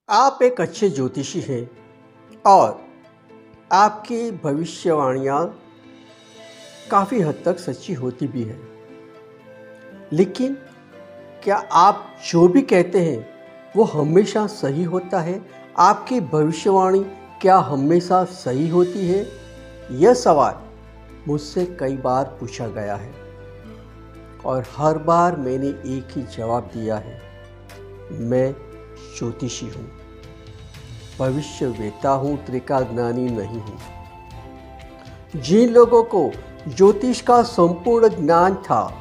आप एक अच्छे ज्योतिषी हैं और आपकी भविष्यवाणियाँ काफ़ी हद तक सच्ची होती भी हैं। लेकिन क्या आप जो भी कहते हैं वो हमेशा सही होता है? आपकी भविष्यवाणी क्या हमेशा सही होती है? यह सवाल मुझसे कई बार पूछा गया है और हर बार मैंने एक ही जवाब दिया है, मैं ज्योतिषी हूँ, भविष्यवेता हूँ, त्रिकाज्ञानी नहीं हूँ। जिन लोगों को ज्योतिष का संपूर्ण ज्ञान था,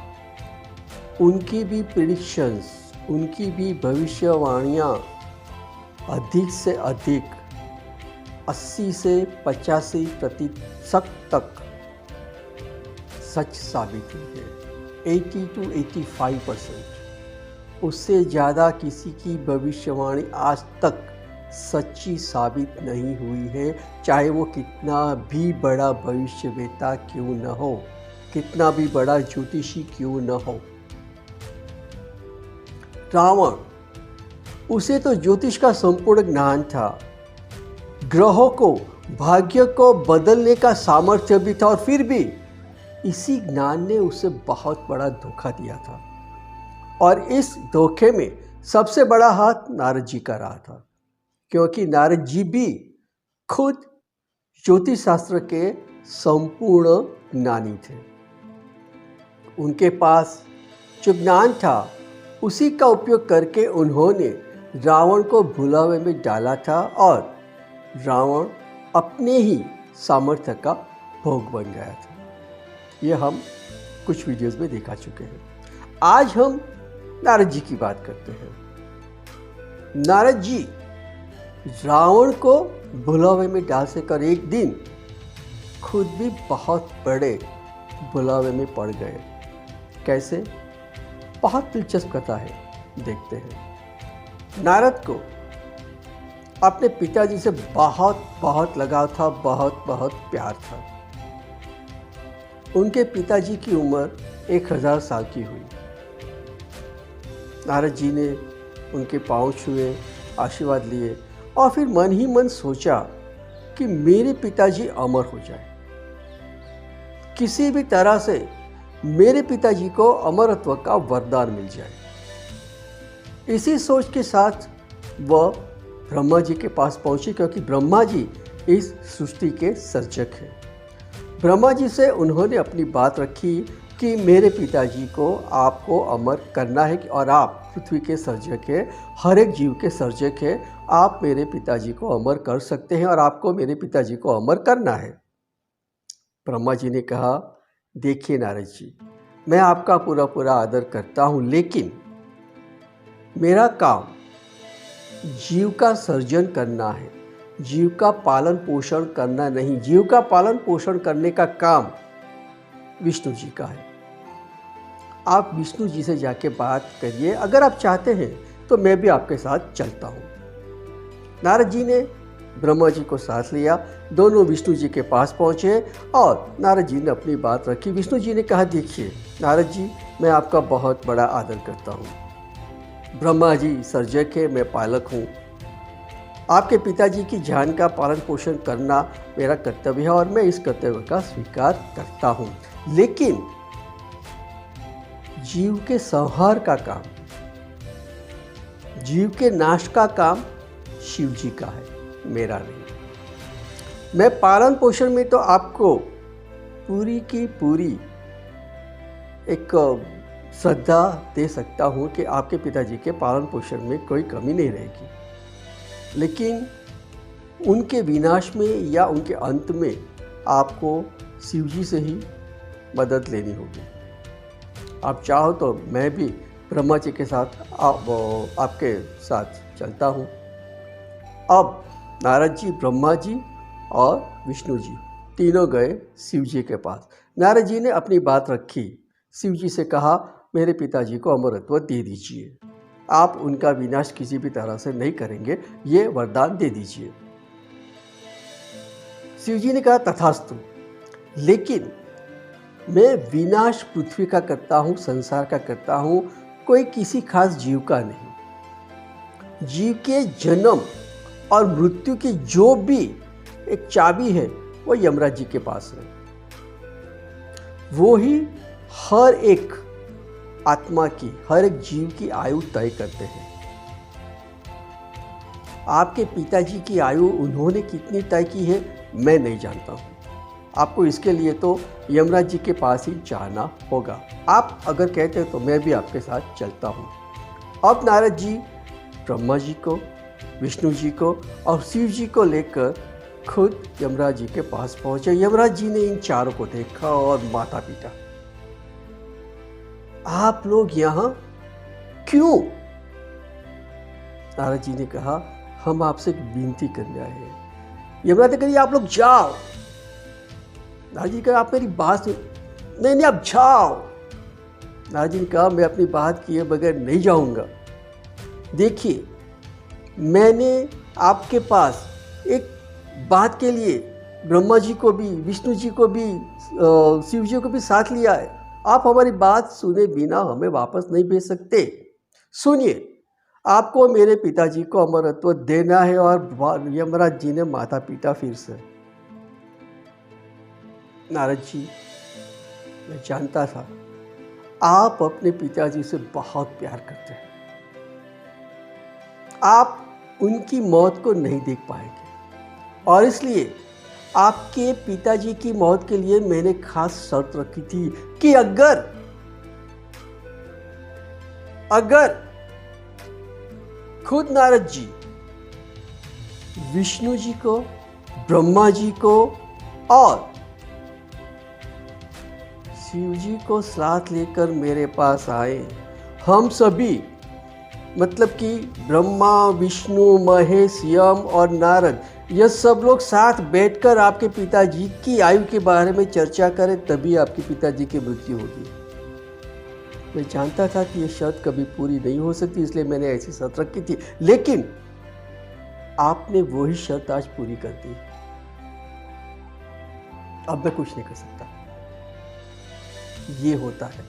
उनकी भी प्रेडिक्शंस, उनकी भी भविष्यवाणियाँ अधिक से अधिक 80 से 85% तक सच साबित हुई है। 80 to 85%। उससे ज़्यादा किसी की भविष्यवाणी आज तक सच्ची साबित नहीं हुई है, चाहे वो कितना भी बड़ा भविष्यवेता क्यों न हो, कितना भी बड़ा ज्योतिषी क्यों न हो। रावण, उसे तो ज्योतिष का संपूर्ण ज्ञान था, ग्रहों को, भाग्य को बदलने का सामर्थ्य भी था, और फिर भी इसी ज्ञान ने उसे बहुत बड़ा धोखा दिया था। और इस धोखे में सबसे बड़ा हाथ नारद जी का रहा था, क्योंकि नारद जी भी खुद ज्योतिष शास्त्र के संपूर्ण ज्ञानी थे। उनके पास जो ज्ञान था उसी का उपयोग करके उन्होंने रावण को भुलावे में डाला था और रावण अपने ही सामर्थ्य का भोग बन गया था। यह हम कुछ वीडियोस में दिखा चुके हैं। आज हम नारद जी की बात करते हैं। नारद जी रावण को भुलावे में डाल से कर एक दिन खुद भी बहुत बड़े भुलावे में पड़ गए। कैसे? बहुत दिलचस्प कथा है, देखते हैं। नारद को अपने पिताजी से बहुत लगाव था, बहुत प्यार था। उनके पिताजी की उम्र 1000 साल की हुई। नारद जी ने उनके पांव छुए, आशीर्वाद लिए और फिर मन ही मन सोचा कि मेरे पिताजी अमर हो जाए, किसी भी तरह से मेरे पिताजी को अमरत्व का वरदान मिल जाए। इसी सोच के साथ वह ब्रह्मा जी के पास पहुंची, क्योंकि ब्रह्मा जी इस सृष्टि के सर्जक हैं। ब्रह्मा जी से उन्होंने अपनी बात रखी कि मेरे पिताजी को आपको अमर करना है, और आप पृथ्वी के सर्जक हैं, हर एक जीव के सर्जक हैं, आप मेरे पिताजी को अमर कर सकते हैं और आपको मेरे पिताजी को अमर करना है। ब्रह्मा जी ने कहा, देखिए नारद जी, मैं आपका पूरा आदर करता हूँ, लेकिन मेरा काम जीव का सर्जन करना है, जीव का पालन पोषण करना नहीं। जीव का पालन पोषण करने का काम विष्णु जी का है। आप विष्णु जी से जाके बात करिए, अगर आप चाहते हैं तो मैं भी आपके साथ चलता हूँ। नारद जी ने ब्रह्मा जी को साथ लिया, दोनों विष्णु जी के पास पहुँचे और नारद जी ने अपनी बात रखी। विष्णु जी ने कहा, देखिए नारद जी, मैं आपका बहुत बड़ा आदर करता हूँ। ब्रह्मा जी सर्जक है, मैं पालक हूँ। आपके पिताजी की जान का पालन पोषण करना मेरा कर्तव्य है और मैं इस कर्तव्य का स्वीकार करता हूँ, लेकिन जीव के संहार का काम, जीव के नाश का काम शिव जी का है, मेरा नहीं। मैं पालन पोषण में तो आपको पूरी की पूरी एक श्रद्धा दे सकता हूँ कि आपके पिताजी के पालन पोषण में कोई कमी नहीं रहेगी, लेकिन उनके विनाश में या उनके अंत में आपको शिव जी से ही मदद लेनी होगी। आप चाहो तो मैं भी ब्रह्मा जी के साथ आपके साथ चलता हूँ। अब नारद जी, ब्रह्मा जी और विष्णु जी तीनों गए शिव जी के पास। नारद जी ने अपनी बात रखी, शिव जी से कहा, मेरे पिताजी को अमरत्व दे दीजिए, आप उनका विनाश किसी भी तरह से नहीं करेंगे, ये वरदान दे दीजिए। शिव जी ने कहा, तथास्तु, लेकिन मैं विनाश पृथ्वी का करता हूँ, संसार का करता हूँ, कोई किसी खास जीव का नहीं। जीव के जन्म और मृत्यु की जो भी एक चाबी है वो यमराज जी के पास है। वो ही हर एक आत्मा की, हर एक जीव की आयु तय करते हैं। आपके पिताजी की आयु उन्होंने कितनी तय की है मैं नहीं जानता हूँ। आपको इसके लिए तो यमराज जी के पास ही जाना होगा। आप अगर कहते हो तो मैं भी आपके साथ चलता हूँ। अब नारद जी ब्रह्मा जी को, विष्णु जी को और शिव जी को लेकर खुद यमराज जी के पास पहुंचे। यमराज जी ने इन चारों को देखा और माथा पीटा। आप लोग यहाँ क्यों? नारद जी ने कहा, हम आपसे एक विनती करने आए हैं। यमराज ने कहा, आप लोग जाओ। नारद जी ने कहा, आप मेरी बात सुन। नहीं, आप जाओ। नारद जी ने कहा, मैं अपनी बात किए बगैर नहीं जाऊंगा। देखिए, मैंने आपके पास एक बात के लिए ब्रह्मा जी को भी, विष्णु जी को भी, शिव जी को भी साथ लिया है। आप हमारी बात सुने बिना हमें वापस नहीं भेज सकते। सुनिए, आपको मेरे पिताजी को अमरत्व देना है। और यमराज जी ने माथा पीटा फिर से। नारद जी, मैं जानता था आप अपने पिताजी से बहुत प्यार करते हैं। आप उनकी मौत को नहीं देख पाएंगे और इसलिए आपके पिताजी की मौत के लिए मैंने खास शर्त रखी थी कि अगर खुद नारद जी विष्णु जी को, ब्रह्मा जी को और शिव जी को साथ लेकर मेरे पास आए, हम सभी मतलब कि ब्रह्मा, विष्णु, महेश, यम और नारद, यह सब लोग साथ बैठकर आपके पिताजी की आयु के बारे में चर्चा करें, तभी आपके पिताजी की मृत्यु होगी। मैं जानता था कि यह शर्त कभी पूरी नहीं हो सकती, इसलिए मैंने ऐसी शर्त रखी थी। लेकिन आपने वही शर्त आज पूरी कर दी। अब मैं कुछ नहीं कर सकता। ये होता है,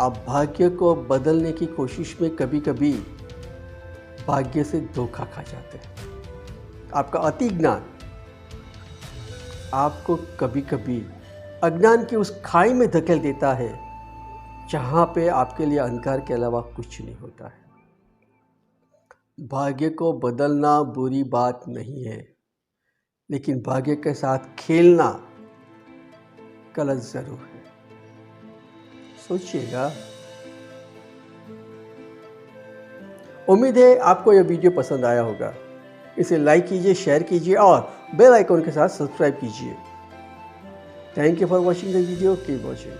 आप भाग्य को बदलने की कोशिश में कभी कभी भाग्य से धोखा खा जाते हैं। आपका अति ज्ञान आपको कभी कभी अज्ञान की उस खाई में धकेल देता है जहां पे आपके लिए अंधकार के अलावा कुछ नहीं होता है। भाग्य को बदलना बुरी बात नहीं है, लेकिन भाग्य के साथ खेलना गलत जरूर है। सोचिएगा। उम्मीद है आपको यह वीडियो पसंद आया होगा। इसे लाइक कीजिए, शेयर कीजिए और बेल आइकॉन के साथ सब्सक्राइब कीजिए। Thank you for watching the video. Keep watching.